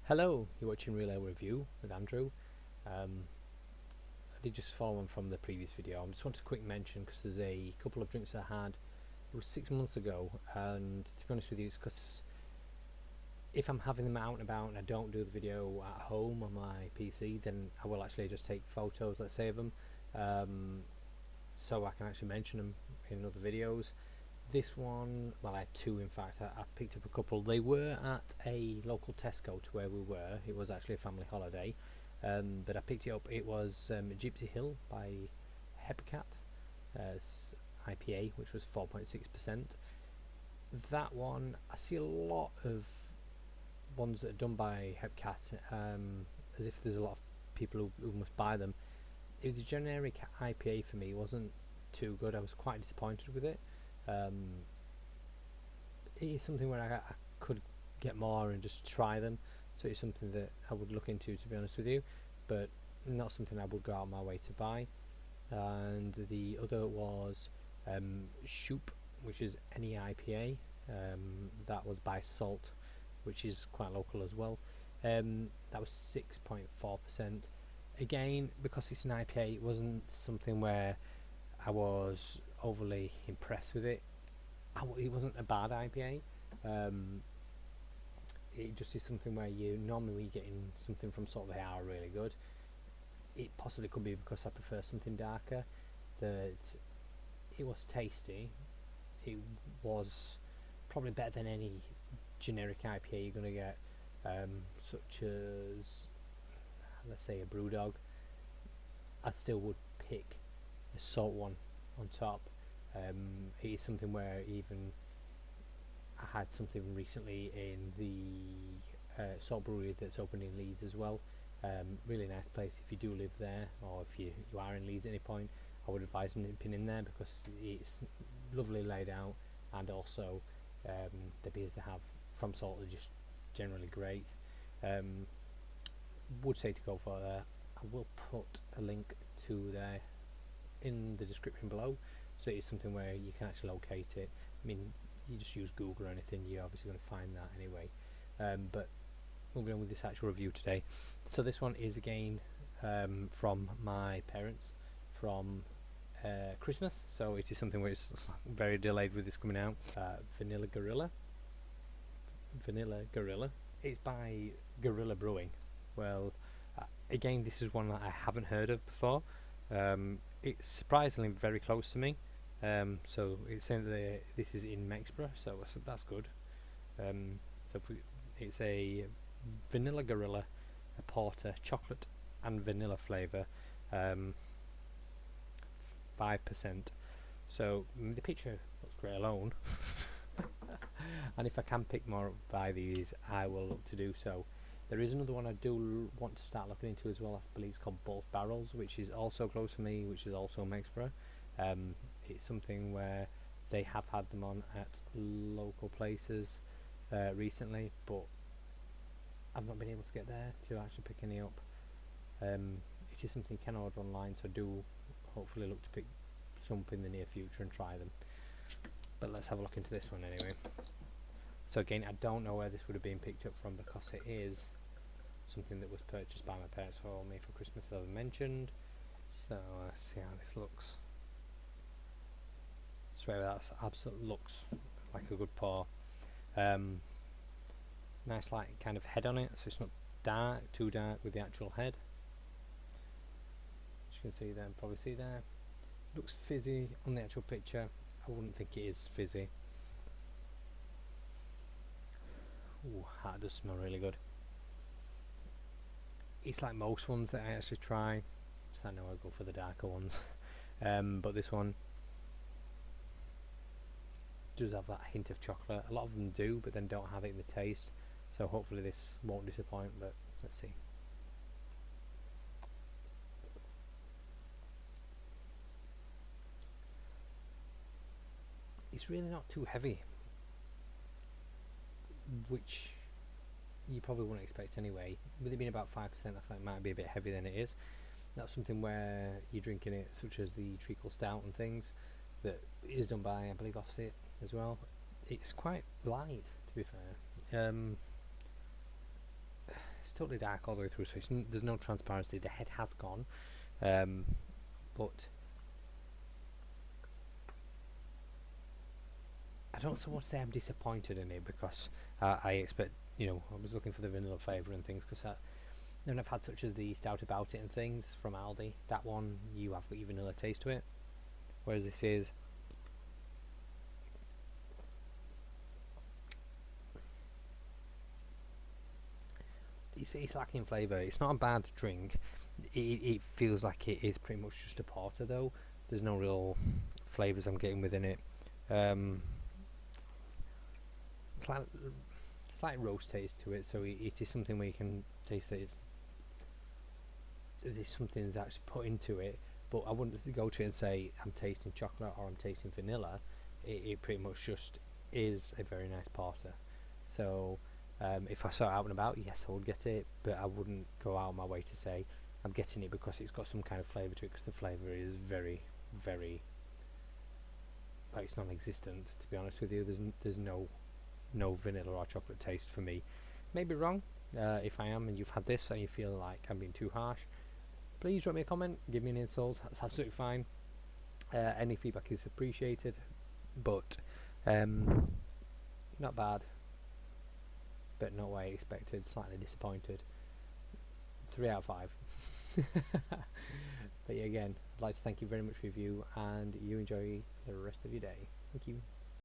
Hello, you're watching Real Ale Review with Andrew. I did just follow on from the previous video. I just want to quick mention because there's a couple of drinks I had. It was 6 months ago, and to be honest with you, it's because if I'm having them out and about and I don't do the video at home on my PC, then I will actually just take photos, let's say, of them, so I can actually mention them in other videos. This one, well, I had two in fact. I picked up a couple. They were at a local Tesco to where we were. It was actually a family holiday, but I picked it up. It was Gypsy Hill by Hepcat IPA, which was 4.6%. That one, I see a lot of ones that are done by Hepcat, as if there's a lot of people who must buy them. It was a generic IPA for me. It wasn't too good. I was quite disappointed with it. It is something where I could get more and just try them, so it's something that I would look into, to be honest with you, but not something I would go out of my way to buy. And the other was Shoop, which is any IPA. That was by Salt, which is quite local as well. That was 6.4%. Again, because it's an IPA, it wasn't something where I was overly impressed with it. It wasn't a bad IPA. It just is something where you normally when you're getting something from Salt, they are really good. It possibly could be because I prefer something darker. That it was tasty. It was probably better than any generic IPA you're going to get, such as, let's say, a Brewdog. I still would pick the Salt one on top. It is something where even I had something recently in the Salt Brewery that's opened in Leeds as well. Really nice place if you do live there, or if you are in Leeds at any point. I would advise nipping in there because it's lovely laid out, and also the beers they have from Salt are just generally great. Would say to go for there. I will put a link to there in the description below, so it's something where you can actually locate it. I mean, you just use Google or anything, you're obviously going to find that anyway. But moving on with this actual review today. So this one is again from my parents from Christmas, so it is something where it's very delayed with this coming out. Vanilla Gorilla. It's by Gorilla Brewing. Well, again, this is one that I haven't heard of before. It's surprisingly very close to me. So it's saying that this is in Mexborough, so that's good. It's a Vanilla Gorilla, a porter, chocolate and vanilla flavour, 5%. So the picture looks great alone. And if I can pick more up by these, I will look to do so. There is another one I do want to start looking into as well. I believe it's called Both Barrels, which is also close to me, which is also Mexborough. It's something where they have had them on at local places recently, but I've not been able to get there to actually pick any up. It is something you can order online, so do hopefully look to pick some up in the near future and try them. But let's have a look into this one anyway. So again, I don't know where this would have been picked up from because it is something that was purchased by my parents for me for Christmas, as I mentioned. So let's see how this looks. I swear that absolutely looks like a good pour. Nice like kind of head on it, so it's not dark, too dark with the actual head. As you can see there, probably see there. Looks fizzy on the actual picture. I wouldn't think it is fizzy. Ooh, that does smell really good. It's like most ones that I actually try, so I know I go for the darker ones. But this one does have that hint of chocolate. A lot of them do, but then don't have it in the taste. So hopefully this won't disappoint, but let's see. It's really not too heavy, which you probably wouldn't expect anyway. With it being about 5%, I thought it might be a bit heavier than it is. That's something where you're drinking it, such as the treacle stout and things, that is done by, I believe, Ossit as well. It's quite light, to be fair. it's totally dark all the way through, so there's no transparency. The head has gone, but I don't so much say I'm disappointed in it, because I expect, I was looking for the vanilla flavour and things, because then I've had such as the stout about it and things from Aldi. That one, you have got your vanilla taste to it, whereas this is, it's lacking flavour. It's not a bad drink. It feels like it is pretty much just a porter though. There's no real flavours I'm getting within it. It's like roast taste to it, so it is something where you can taste that there's something that's actually put into it. But I wouldn't go to it and say I'm tasting chocolate or I'm tasting vanilla. It pretty much just is a very nice porter. So if I saw it out and about, yes, I would get it, but I wouldn't go out of my way to say I'm getting it because it's got some kind of flavour to it, because the flavour is very, very, like, it's non-existent, to be honest with you. There's no vanilla or chocolate taste for me. Maybe wrong. If I am and you've had this and you feel like I'm being too harsh, please drop me a comment, give me an insult, that's absolutely fine. Any feedback is appreciated, but not bad, but not what I expected. Slightly disappointed. 3 out of 5. But yeah, again, I'd like to thank you very much for your view, and you enjoy the rest of your day. Thank you.